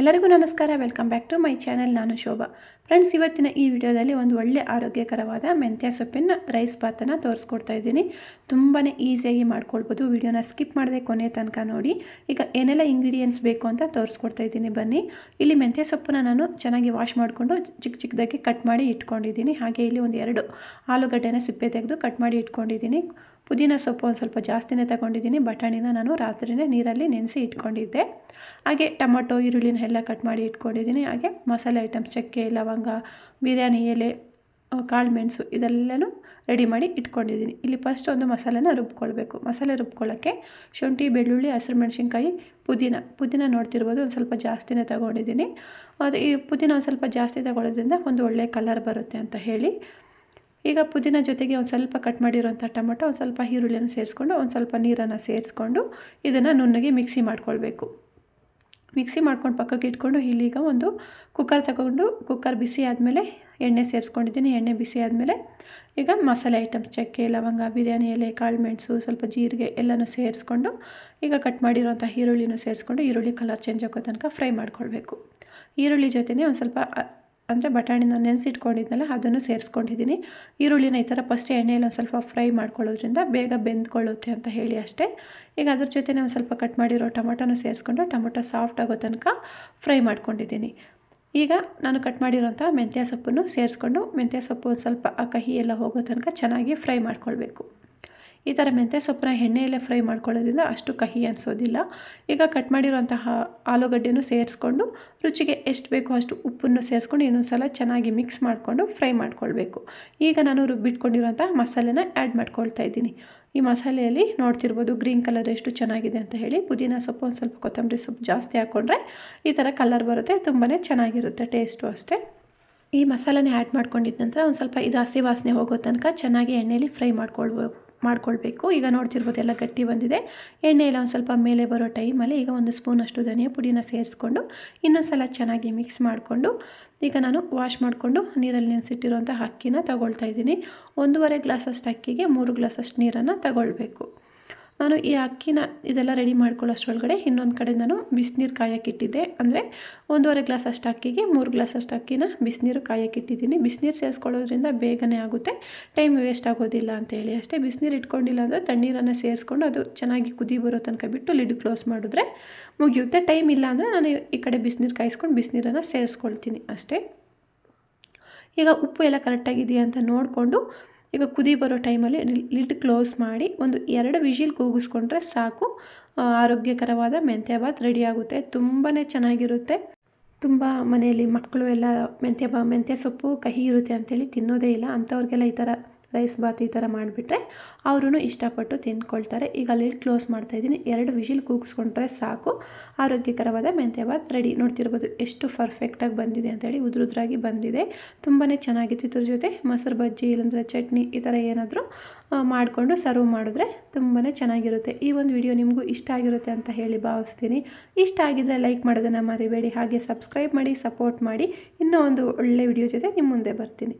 ಎಲ್ಲರಿಗೂ ನಮಸ್ಕಾರ. Welcome back to my channel. ನಾನು ಶೋಭಾ. ಫ್ರೆಂಡ್ಸ್, ಇವತ್ತಿನ ಈ ವಿಡಿಯೋದಲ್ಲಿ ಒಂದು ಒಳ್ಳೆ ಆರೋಗ್ಯಕರವಾದ ಮೆಂತ್ಯ ಸೊಪ್ಪಿನ ರೈಸ್ ಬಾತನ್ನು ತೋರಿಸ್ಕೊಡ್ತಾ ಇದ್ದೀನಿ. ತುಂಬಾ ಈಸಿಯಾಗಿ ಮಾಡ್ಕೊಳ್ಬೋದು. ವಿಡಿಯೋನ ಸ್ಕಿಪ್ ಮಾಡದೆ ಕೊನೆ ತನಕ ನೋಡಿ. ಈಗ ಏನೆಲ್ಲ ಇಂಗ್ರೀಡಿಯೆಂಟ್ಸ್ ಬೇಕು ಅಂತ ತೋರಿಸ್ಕೊಡ್ತಾ ಇದ್ದೀನಿ, ಬನ್ನಿ. ಇಲ್ಲಿ ಮೆಂತ್ಯ ಸೊಪ್ಪನ್ನ ನಾನು ಚೆನ್ನಾಗಿ ವಾಶ್ ಮಾಡಿಕೊಂಡು ಚಿಕ್ಕದಾಗಿ ಕಟ್ ಮಾಡಿ ಇಟ್ಕೊಂಡಿದ್ದೀನಿ. ಹಾಗೆ ಇಲ್ಲಿ ಒಂದು 2 ಆಲೂಗಡ್ಡೆನ ಸಿಪ್ಪೆ ತೆಗೆದು ಕಟ್ ಮಾಡಿ ಇಟ್ಕೊಂಡಿದ್ದೀನಿ. ಪುದೀನ ಸೊಪ್ಪು ಒಂದು ಸ್ವಲ್ಪ ಜಾಸ್ತಿನೇ ತಗೊಂಡಿದ್ದೀನಿ. ಬಟಾಣಿನ ನಾನು ರಾತ್ರಿನೇ ನೀರಲ್ಲಿ ನೆನೆಸಿ ಇಟ್ಕೊಂಡಿದ್ದೆ. ಹಾಗೆ ಟೊಮಟೊ, ಈರುಳ್ಳಿನ ಎಲ್ಲ ಕಟ್ ಮಾಡಿ ಇಟ್ಕೊಂಡಿದ್ದೀನಿ. ಹಾಗೆ ಮಸಾಲೆ ಐಟಮ್ಸ್, ಚಕ್ಕೆ, ಲವಂಗ, ಬಿರಿಯಾನಿ ಎಲೆ, ಕಾಳು ಮೆಣಸು ಇದೆಲ್ಲನೂ ರೆಡಿ ಮಾಡಿ ಇಟ್ಕೊಂಡಿದ್ದೀನಿ. ಇಲ್ಲಿ ಫಸ್ಟ್ ಒಂದು ಮಸಾಲೆನ ರುಬ್ಕೊಳ್ಬೇಕು. ಮಸಾಲೆ ರುಬ್ಕೊಳ್ಳೋಕ್ಕೆ ಶುಂಠಿ, ಬೆಳ್ಳುಳ್ಳಿ, ಹಸಿರು ಮೆಣಸಿನ್ಕಾಯಿ, ಪುದೀನ ನೋಡ್ತಿರ್ಬೋದು, ಒಂದು ಸ್ವಲ್ಪ ಜಾಸ್ತಿನೇ ತಗೊಂಡಿದ್ದೀನಿ. ಅದು ಈ ಪುದೀನ ಒಂದು ಸ್ವಲ್ಪ ಜಾಸ್ತಿ ತಗೊಳ್ಳೋದ್ರಿಂದ ಒಂದು ಒಳ್ಳೆಯ ಕಲರ್ ಬರುತ್ತೆ ಅಂತ ಹೇಳಿ. ಈಗ ಪುದೀನ ಜೊತೆಗೆ ಒಂದು ಸ್ವಲ್ಪ ಕಟ್ ಮಾಡಿರೋಂಥ ಟೊಮಟೊ, ಒಂದು ಸ್ವಲ್ಪ ಈರುಳ್ಳಿನ ಸೇರಿಸ್ಕೊಂಡು ಒಂದು ಸ್ವಲ್ಪ ನೀರನ್ನು ಸೇರಿಸ್ಕೊಂಡು ಇದನ್ನು ನುಣ್ಣಗೆ ಮಿಕ್ಸಿ ಮಾಡ್ಕೊಳ್ಬೇಕು. ಮಿಕ್ಸಿ ಮಾಡ್ಕೊಂಡು ಪಕ್ಕಕ್ಕೆ ಇಟ್ಕೊಂಡು ಇಲ್ಲೀಗ ಒಂದು ಕುಕ್ಕರ್ ತಗೊಂಡು ಕುಕ್ಕರ್ ಬಿಸಿ ಆದಮೇಲೆ ಎಣ್ಣೆ ಸೇರಿಸ್ಕೊಂಡಿದ್ದೀನಿ. ಎಣ್ಣೆ ಬಿಸಿ ಆದಮೇಲೆ ಈಗ ಮಸಾಲೆ ಐಟಮ್ಸ್, ಚಕ್ಕೆ, ಲವಂಗ, ಬಿರಿಯಾನಿ ಎಲೆ, ಕಾಳು ಮೆಣಸು, ಸ್ವಲ್ಪ ಜೀರಿಗೆ ಎಲ್ಲನೂ ಸೇರಿಸ್ಕೊಂಡು ಈಗ ಕಟ್ ಮಾಡಿರೋಂಥ ಈರುಳ್ಳಿನೂ ಸೇರಿಸ್ಕೊಂಡು ಈರುಳ್ಳಿ ಕಲರ್ ಚೇಂಜ್ ಆಗೋ ತನಕ ಫ್ರೈ ಮಾಡ್ಕೊಳ್ಬೇಕು. ಈರುಳ್ಳಿ ಜೊತೆನೇ ಒಂದು ಸ್ವಲ್ಪ ಅಂದರೆ ಬಟಾಣಿನ ನೆನೆಸಿಟ್ಕೊಂಡಿದ್ನಲ್ಲ ಅದನ್ನು ಸೇರಿಸ್ಕೊಂಡಿದ್ದೀನಿ. ಈರುಳ್ಳಿನ ಈ ಥರ ಫಸ್ಟ್ ಎಣ್ಣೆಯಲ್ಲಿ ಒಂದು ಸ್ವಲ್ಪ ಫ್ರೈ ಮಾಡ್ಕೊಳ್ಳೋದ್ರಿಂದ ಬೇಗ ಬೆಂದ್ಕೊಳ್ಳುತ್ತೆ ಅಂತ ಹೇಳಿ ಅಷ್ಟೇ. ಈಗ ಅದ್ರ ಜೊತೆನೇ ಒಂದು ಸ್ವಲ್ಪ ಕಟ್ ಮಾಡಿರೋ ಟೊಮೊಟೊನ ಸೇರಿಸ್ಕೊಂಡು ಟೊಮೊಟೊ ಸಾಫ್ಟ್ ಆಗೋ ತನಕ ಫ್ರೈ ಮಾಡ್ಕೊಂಡಿದ್ದೀನಿ. ಈಗ ನಾನು ಕಟ್ ಮಾಡಿರೋಂಥ ಮೆಂತ್ಯ ಸೊಪ್ಪನ್ನು ಸೇರಿಸ್ಕೊಂಡು ಮೆಂತ್ಯ ಸೊಪ್ಪು ಒಂದು ಸ್ವಲ್ಪ ಆ ಕಹಿ ಎಲ್ಲ ಹೋಗೋ ತನಕ ಚೆನ್ನಾಗಿ ಫ್ರೈ ಮಾಡ್ಕೊಳ್ಬೇಕು. ಈ ಥರ ಮೆಂತ್ಯ ಸೊಪ್ಪನ್ನ ಎಣ್ಣೆಯಲ್ಲೇ ಫ್ರೈ ಮಾಡ್ಕೊಳ್ಳೋದ್ರಿಂದ ಅಷ್ಟು ಕಹಿ ಅನಿಸೋದಿಲ್ಲ. ಈಗ ಕಟ್ ಮಾಡಿರೋಂತಹ ಆಲೂಗಡ್ಡೆನೂ ಸೇರಿಸ್ಕೊಂಡು ರುಚಿಗೆ ಎಷ್ಟು ಬೇಕೋ ಅಷ್ಟು ಉಪ್ಪನ್ನು ಸೇರಿಸ್ಕೊಂಡು ಇನ್ನೊಂದು ಸಲ ಚೆನ್ನಾಗಿ ಮಿಕ್ಸ್ ಮಾಡಿಕೊಂಡು ಫ್ರೈ ಮಾಡ್ಕೊಳ್ಬೇಕು. ಈಗ ನಾನು ರುಬ್ಬಿಟ್ಕೊಂಡಿರೋಂಥ ಮಸಾಲೆನ ಆ್ಯಡ್ ಮಾಡ್ಕೊಳ್ತಾ ಇದ್ದೀನಿ. ಈ ಮಸಾಲೆಯಲ್ಲಿ ನೋಡ್ತಿರ್ಬೋದು ಗ್ರೀನ್ ಕಲರ್ ಎಷ್ಟು ಚೆನ್ನಾಗಿದೆ ಅಂತ ಹೇಳಿ. ಪುದೀನ ಸೊಪ್ಪು, ಒಂದು ಸ್ವಲ್ಪ ಕೊತ್ತಂಬರಿ ಸೊಪ್ಪು ಜಾಸ್ತಿ ಹಾಕ್ಕೊಂಡ್ರೆ ಈ ಥರ ಕಲರ್ ಬರುತ್ತೆ, ತುಂಬಾ ಚೆನ್ನಾಗಿರುತ್ತೆ, ಟೇಸ್ಟು ಅಷ್ಟೇ. ಈ ಮಸಾಲೆನ ಆ್ಯಡ್ ಮಾಡ್ಕೊಂಡಿದ್ದ ನಂತರ ಒಂದು ಸ್ವಲ್ಪ ಇದು ಹಸಿ ವಾಸನೆ ಹೋಗೋ ತನಕ ಚೆನ್ನಾಗಿ ಎಣ್ಣೆಯಲ್ಲಿ ಫ್ರೈ ಮಾಡ್ಕೊಳ್ಬೇಕು. ಈಗ ನೋಡ್ತಿರ್ಬೋದು ಎಲ್ಲ ಗಟ್ಟಿ ಬಂದಿದೆ. ಎಣ್ಣೆ ಎಲ್ಲ ಒಂದು ಸ್ವಲ್ಪ ಮೇಲೆ ಬರೋ ಟೈಮಲ್ಲಿ ಈಗ 1 ಸ್ಪೂನಷ್ಟು ಧನಿಯಾ ಪುಡಿನ ಸೇರಿಸ್ಕೊಂಡು ಇನ್ನೊಂದು ಸಲ ಚೆನ್ನಾಗಿ ಮಿಕ್ಸ್ ಮಾಡಿಕೊಂಡು ಈಗ ನಾನು ವಾಶ್ ಮಾಡಿಕೊಂಡು ನೀರಲ್ಲಿ ನೆನೆಸಿಟ್ಟಿರೋಂಥ ಅಕ್ಕಿನ ತಗೊಳ್ತಾ ಇದ್ದೀನಿ. 1.5 ಗ್ಲಾಸಷ್ಟು ಅಕ್ಕಿಗೆ 3 ಗ್ಲಾಸಷ್ಟು ನೀರನ್ನು ತಗೊಳ್ಬೇಕು. ನಾನು ಈ ಅಕ್ಕಿನ ಇದೆಲ್ಲ ರೆಡಿ ಮಾಡ್ಕೊಳ್ಳೋಷ್ಟರೊಳಗಡೆ ಇನ್ನೊಂದು ಕಡೆ ನಾನು ಬಿಸಿನೀರು ಕಾಯಕ್ಕಿಟ್ಟಿದ್ದೆ. ಅಂದರೆ 1.5 ಗ್ಲಾಸಷ್ಟು ಅಕ್ಕಿಗೆ 3 ಗ್ಲಾಸಷ್ಟು ಅಕ್ಕಿನ ಬಿಸಿನೀರು ಕಾಯಕ್ಕಿಟ್ಟಿದ್ದೀನಿ. ಬಿಸಿನೀರು ಸೇರಿಸ್ಕೊಳ್ಳೋದ್ರಿಂದ ಬೇಗನೆ ಆಗುತ್ತೆ, ಟೈಮ್ ವೇಸ್ಟ್ ಆಗೋದಿಲ್ಲ ಅಂತೇಳಿ ಅಷ್ಟೇ. ಬಿಸಿನೀರು ಇಟ್ಕೊಂಡಿಲ್ಲ ಅಂದರೆ ತಣ್ಣೀರನ್ನು ಸೇರಿಸ್ಕೊಂಡು ಅದು ಚೆನ್ನಾಗಿ ಕುದಿ ಬರೋ ತನಕ ಬಿಟ್ಟು ಲಿಡ್ ಕ್ಲೋಸ್ ಮಾಡಿದ್ರೆ ಮುಗಿಯುತ್ತೆ. ಟೈಮ್ ಇಲ್ಲ ಅಂದರೆ ನಾನು ಈ ಕಡೆ ಬಿಸಿನೀರು ಕಾಯಿಸ್ಕೊಂಡು ಬಿಸಿನೀರನ್ನು ಸೇರಿಸ್ಕೊಳ್ತೀನಿ ಅಷ್ಟೇ. ಈಗ ಉಪ್ಪು ಎಲ್ಲ ಕರೆಕ್ಟಾಗಿದೆಯಾ ಅಂತ ನೋಡಿಕೊಂಡು ಈಗ ಕುದಿ ಬರೋ ಟೈಮಲ್ಲಿ ಲಿಡ್ ಕ್ಲೋಸ್ ಮಾಡಿ ಒಂದು 2 ವಿಷಿಲ್ ಕೂಗಿಸ್ಕೊಂಡ್ರೆ ಸಾಕು. ಆರೋಗ್ಯಕರವಾದ ಮೆಂತ್ಯ ಬಾತ್ ರೆಡಿ ಆಗುತ್ತೆ. ತುಂಬಾ ಚೆನ್ನಾಗಿರುತ್ತೆ. ತುಂಬ ಮನೆಯಲ್ಲಿ ಮಕ್ಕಳು ಎಲ್ಲ ಮೆಂತ್ಯ ಸೊಪ್ಪು ಕಹಿ ಇರುತ್ತೆ ಅಂಥೇಳಿ ತಿನ್ನೋದೇ ಇಲ್ಲ. ಅಂಥವ್ರಿಗೆಲ್ಲ ಈ ಥರ ರೈಸ್ ಬಾತ್ ಈ ಥರ ಮಾಡಿಬಿಟ್ರೆ ಅವರೂ ಇಷ್ಟಪಟ್ಟು ತಿಂದ್ಕೊಳ್ತಾರೆ. ಈಗ ಲಿಡ್ ಕ್ಲೋಸ್ ಮಾಡ್ತಾಯಿದ್ದೀನಿ. 2 ವಿಷಿಲ್ ಕೂಗಿಸ್ಕೊಂಡ್ರೆ ಸಾಕು. ಆರೋಗ್ಯಕರವಾದ ಮೆಂತ್ಯ ಬಾತ್ ರೆಡಿ. ನೋಡ್ತಿರ್ಬೋದು ಎಷ್ಟು ಪರ್ಫೆಕ್ಟಾಗಿ ಬಂದಿದೆ ಅಂತೇಳಿ, ಉದ್ರುದ್ರಾಗಿ ಬಂದಿದೆ. ತುಂಬಾ ಚೆನ್ನಾಗಿತ್ತು. ಇದ್ರ ಜೊತೆ ಮೊಸರು ಬಜ್ಜಿ ಇಲ್ಲಾಂದರೆ ಚಟ್ನಿ ಈ ಥರ ಏನಾದರೂ ಮಾಡಿಕೊಂಡು ಸರ್ವ್ ಮಾಡಿದ್ರೆ ತುಂಬಾ ಚೆನ್ನಾಗಿರುತ್ತೆ. ಈ ಒಂದು ವಿಡಿಯೋ ನಿಮಗೂ ಇಷ್ಟ ಆಗಿರುತ್ತೆ ಅಂತ ಹೇಳಿ ಭಾವಿಸ್ತೀನಿ. ಇಷ್ಟ ಆಗಿದ್ದರೆ ಲೈಕ್ ಮಾಡೋದನ್ನು ಮರಿಬೇಡಿ. ಹಾಗೆ ಸಬ್ಸ್ಕ್ರೈಬ್ ಮಾಡಿ, ಸಪೋರ್ಟ್ ಮಾಡಿ. ಇನ್ನೂ ಒಂದು ಒಳ್ಳೆ ವಿಡಿಯೋ ಜೊತೆ ನಿಮ್ಮ ಮುಂದೆ ಬರ್ತೀನಿ.